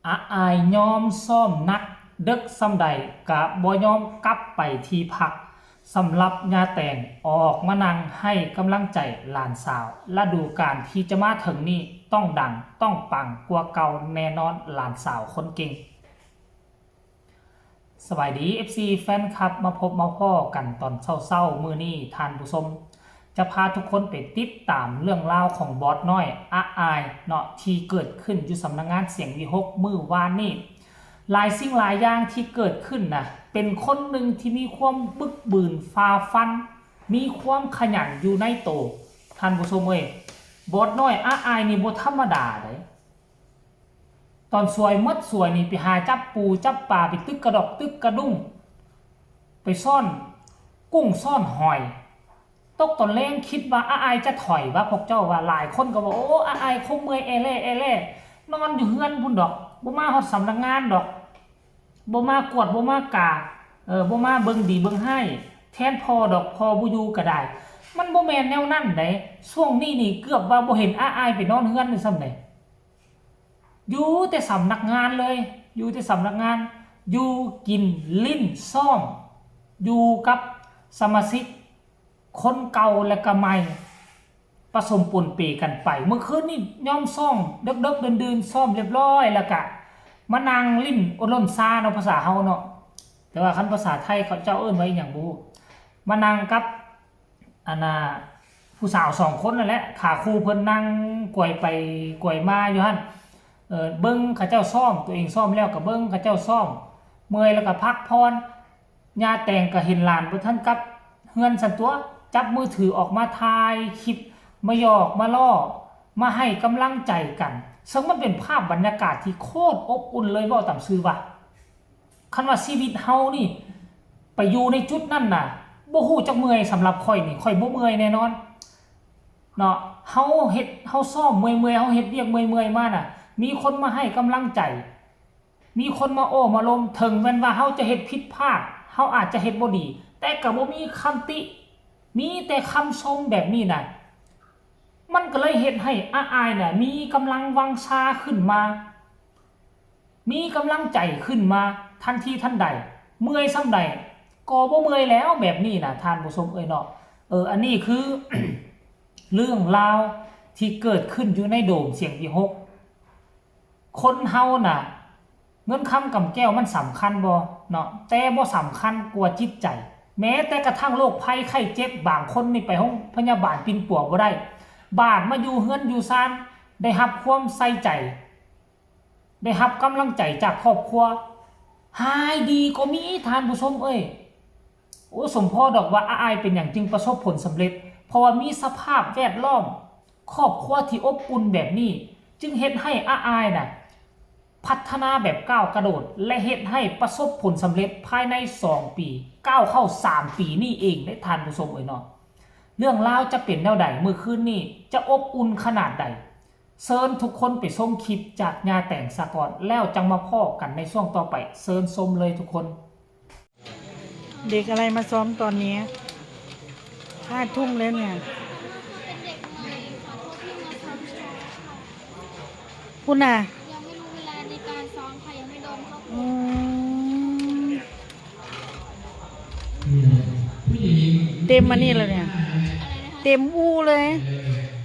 อายยอมซ่อมนักเด็กสำใดกะบ่ยอมกลับไปที่พักสำหรับญาแต่งออกมานั่งให้กำลังใจหลานสาวฤดูกาลที่จะมาถึงนี้ต้องดังต้องปังกว่าเก่าแน่นอนหลานสาวคนเก่งสวัสดี FC แฟนคลับมาพบมาพ่อกันตอนเศร้าๆมื้อนี้ท่านผู้ชมจะพาทุกคนไปติดตามเรื่องราวของบอสน้อยอายเนาะที่เกิดขึ้นอยู่สำนักงานเสียงวิหกมื้อวานนี้หลายสิ่งหลายอย่างที่เกิดขึ้นนะเป็นคนหนึ่งที่มีความบึกบืนฝ่าฟันมีความขยันอยู่ในโตท่านผู้ชมเอ้ยบอสน้อยอายนี่บ่ธรรมดาเลยตอนสวยมดสวยนี่ไปหาจับปูจับปลาไปตึกกระดอกตึกกระดุ้งไปซ่อนกุ้งซ่อนหอยตกตอนแรงคิดว่าอายจะถอยว่าพวกเจ้าว่าหลายคนก็บอกโอ้อายคงเมื่อยเล่นอนอยู่เฮือนพุ่นดอกบ่มาฮอดสำนักงานดอกบ่มากวดบ่มากาบ่มาเบิ่งดีเบิ่งให้แทนพอดอกพอบ่อยู่ก็ได้มันบ่แม่นแนวนั้นเด้ช่วงนี้นี่เกือบว่าบ่เห็นอายไปนอนเฮือนนี่ซ้ำเด้อยู่แต่สำนักงานเลยอยู่แต่สำนักงานอยู่กินลิ้นซ่อมอยู่กับสมาชิกคนเก่าและก็ใหม่ผสมปนเปกันไปเมื่อคืนนี่ย่อมซ่อมเดึกๆดื่นๆซ่อมเรียบร้อยแล้วก็มานั่งลิ้นอล้นซาเนาะภาษาเฮาเนาะแต่ว่าคันภาษาไทยเขาเจ้าเอิ้นไว้อย่างบ่มานั่งกับผู้สาว2คนนั่นแหละขาคู่เพิ่นนั่งกวยไปกวยมาอยู่หั่นเบิ่งเขาเจ้าซ่อมตัวเองซ่อมแล้วก็เบิ่งเขาเจ้าซ่อมเมื่อยแล้วก็พักพรญาแต่งก็เห็นหลานบ่ทันกลับเฮือนซั่นตัวจับมือถือออกมาถ่ายคลิปมาหยอกมาล่อมาให้กำลังใจกันซึ่งมันเป็นภาพบรรยากาศที่โคตรอบอุ่นเลยเว้าตามซื่อว่าคันว่าชีวิตเฮานี่ไปอยู่ในจุดนั้นน่ะบ่ฮู้จักเมื่อยสำหรับข่อยนี่ข่อยบ่เมื่อยแน่นอนเนาะเฮาเฮ็ดเฮาซ้อมเมื่อยเฮาเฮ็ดเวียกเมื่อยมาน่ะมีคนมาให้กำลังใจมีคนมาโอ้มาลมถึงแม้ว่าเฮาจะเฮ็ดผิดพลาดเฮาอาจจะเฮ็ดบ่ดีแต่ก็บ่มีคำติมีแต่คำชมแบบนี้น่ะมันก็เลยเฮ็ดให้อายน่ะมีกำลังวังชาขึ้นมามีกำลังใจขึ้นมาทันทีทันใดเมื่อยส่ำใดก็บ่เมื่อยแล้วแบบนี้น่ะท่านผู้ชมเอ้ยเนาะอันนี้คือ เรื่องราวที่เกิดขึ้นอยู่ในโดมเสียงวิหกคนเฮาน่ะเงินคำกำแก้วมันสำคัญบ่เนาะแต่บ่สำคัญกว่าจิตใจแม้แต่กระทั่งโรคภัยไข้เจ็บบางคนนี่ไปห้องพยาบาลปิ่นปัวบ่ได้บาดมาอยู่เฮือนอยู่ซานได้รับความใส่ใจได้รับกำลังใจจากครอบครัวหายดีก็มีท่านผู้ชมเอ้ยโอ้สมพ่อดอกว่าอายเป็นอย่างจึงประสบผลสำเร็จเพราะว่ามีสภาพแวดล้อมครอบครัวที่อบอุ่นแบบนี้จึงเฮ็ดให้อายน่ะพัฒนาแบบก้าวกระโดดและเฮ็ดให้ประสบผลสำเร็จภายใน2ปีก้าวเข้า3ปีนี่เองได้ท่านผู้ชมเอ้ยเนาะเรื่องราวจะเป็นแนวใดเมื่อคืนนี้จะอบอุ่นขนาดใดเชิญทุกคนไปชมคลิปจากญาแต่งสะก่อนแล้วจังมาพ้อกันในช่วงต่อไปเชิญชมเลยทุกคนเด็กอะไรมาซ้อมตอนนี้5 ทุ่มแล้วเนี่ยคุณน่ะยังไม่รู้เวลาในการซ้อมค่ะยังไม่โดนเข้าเต็มมานี่เลยเนี่ยเต็มอูเลย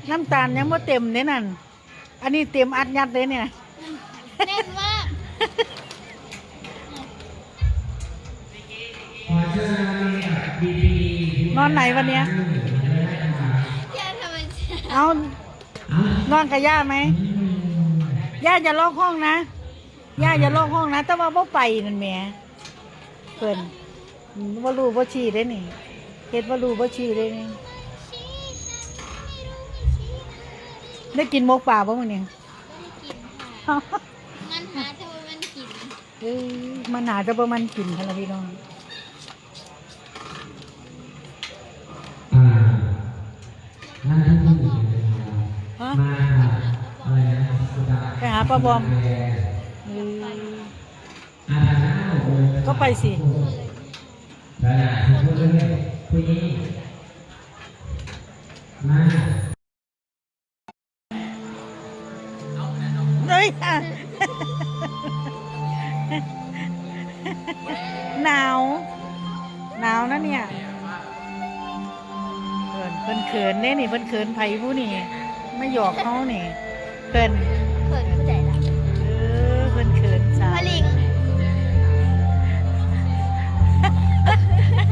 น้ำตาลยังไม่เต็มเนี่ยนั่นอันนี้เต็มอัดยัดเลยเนี่ยแน่นมากนอนไหนวันเนี้ยย่าทำไมเอานอนกับย่าไหมย่าจะล็อกห้องนะย่าจะล็อกห้องนะแต่ว่าบ่ไปนั่นแหม่เพิ่นบ่รู้บ่ชี้ได้นี่เฮ็ดบ่รู้บ่ชี้ได้นี่ได้กินหมกป่าบ่มื้อนี้มันหาแต่ว่ามันกินมันหาแต่บ่มันกินคั่นล่ะพี่น้องฮะไปหาป้าบอมก็ไปสิเฮ้ย หนาวนะเนี่ยเพิ่นเขินเด้นี่เพิ่นเขินไผผู้นี่มาหยอกเขานี่เพิ่น เปิดผู้ใหญ่ละ เพิ่นเขินสาว พลิง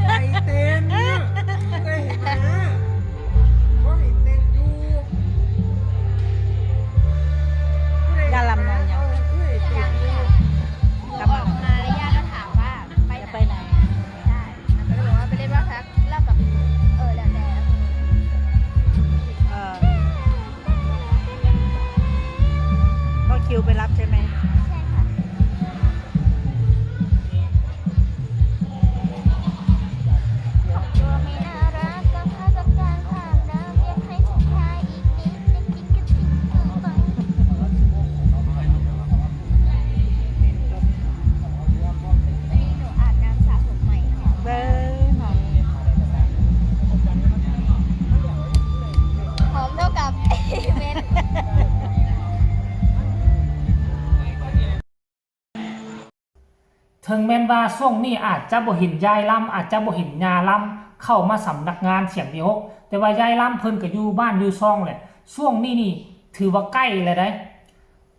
ไอเต้นเคยเห็นไหมเขาเห็นเต้นอยู่ ยาลำนอนยัง เคยเต้นอยู่ ออกมาแล้วย่าก็ถามว่าไป จะ ไห ไป น ไหน ใช่มันก็เลยบอกว่าไปเล่นว่าวพักเล่ากับแล้วแต่ ก็คิวไปรับใช่ไหม ใช่ค่ะตัวไม่น่ารักก็เข้ากับการความรักอยากให้สุดท้ายอีกนิดจะกินกระถิ่นเกินไปอันนี้หนูอาบน้ำสระผมใหม่ค่ะ เบ้อหน่อย หอมเท่ากับเม็ด ถึงแม้นว่าช่วงนี้อาจจะบ่เห็นยายลำอาจจะบ่เห็นยาลำเข้ามาสำนักงานเสียงดีฮกแต่ว่ายายลำเพิ่นก็อยู่บ้านอยู่ซ่องแหละช่วงนี้นี่ถือว่าใกล้แล้วได้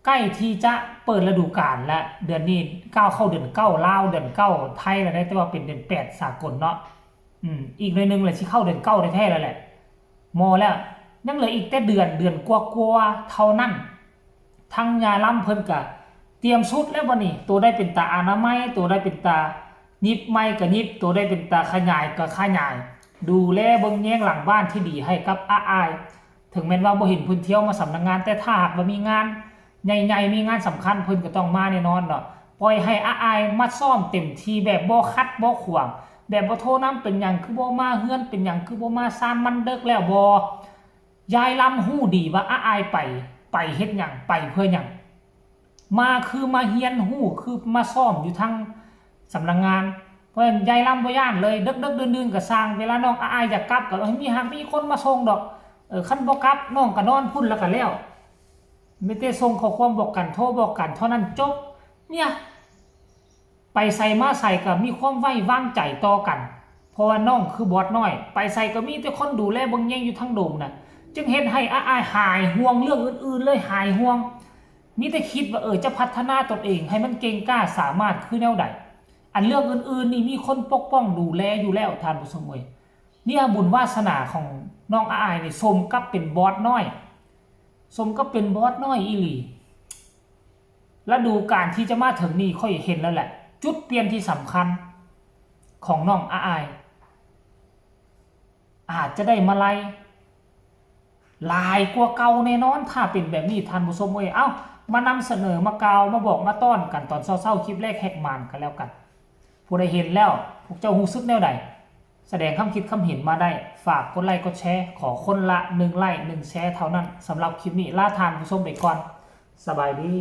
ใกล้ที่จะเปิดฤดูกาลแล้วเดือนนี้ก้าวเข้าเดือน9ลาวเดือน9ไทยแล้วได้แต่ว่าเป็นเดือน8สากลเนาะอีกหน่อยนึงเลยสิเข้าเดือน9แท้ๆแล้วแหละมอแล้วยังเหลืออีกแต่เดือนกว่าๆเท่านั้นทั้งยาลำเพิ่นก็เตรียมชุดแล้วบ่นี่ตัวได้เป็นตาอนามัยตัวได้เป็นตายิบไม้ก็ยิบตัวได้เป็นตาขยายก็ขยายดูแลเบิ่งแยงหลังบ้านที่ดีให้กับอ้ายถึงแม้นว่าบ่เห็นเพิ่นเที่ยวมาสำนักงานแต่ถ้าหากว่ามีงานใหญ่ๆมีงานสำคัญเพิ่นก็ต้องมาแน่นอนเนาะปล่อยให้อ้ายมาซ่อมเต็มที่แบบบ่คัดบ่ขวางแบบบ่โทรนำเป็นหยังคือบ่มาเฮือนเป็นหยังคือบ่มาซ่านมันเดึกแล้วบ่ยายลำฮู้ดีว่าอ้ายไปเฮ็ดหยังไปเพื่อหยังมาคือมาเฮียนฮู้คือมาซ่อมอยู่ทั้งสำนักงานเพราะยายลำบ่ย่านเลยดึกดื่นๆก็สร้างเวลาน้องอ้ายอยากกลับก็มีคนมาส่งดอกคันบ่กลับน้องก็นอนพุ่นแล้วก็แล้วไม่ได้ส่งข้อความบอกกันโทรบอกกันเท่านั้นจบเนี่ยไปใส่มาใส่ก็มีความไว้วางใจต่อกันเพราะว่าน้องคือบอสน้อยไปใส่ก็มีแต่คนดูแลเบิ่งแยงอยู่ทั้งโดมน่ะจึงเฮ็ดให้อ้ายหายห่วงเรื่องอื่นๆเลยหายห่วงมีแต่คิดว่าจะพัฒนาตนเองให้มันเก่งกล้าสามารถคือแนวใดอันเรื่องอื่นๆนี่มีคนปกป้องดูแลอยู่แล้วท่านผู้ชมเอ้ยเนี่ยบุญวาสนาของน้องอ้ายนี่สมกับเป็นบอสน้อยสมกับเป็นบอสน้อยอีหลีและดูการที่จะมาถึงนี่ค่อยเห็นแล้วแหละจุดเปลี่ยนที่สำคัญของน้องอ้ายอาจจะได้มาลัยลายกว่าเก่าแน่นอนถ้าเป็นแบบนี้ท่านผู้ชมเอ้ยมานำเสนอมากล่าวมาบอกมาต้อนกันตอนเศร้าๆคลิปแรกแหกมานกันแล้วกันผู้ใดเห็นแล้วพวกเจ้าฮู้สึกแนวใดแสดงความคิดความเห็นมาได้ฝากกดไลค์กดแชร์ขอคนละ1 ไลค์ 1 แชร์เท่านั้นสำหรับคลิปนี้ลาท่านผู้ชมไปก่อนสบายดี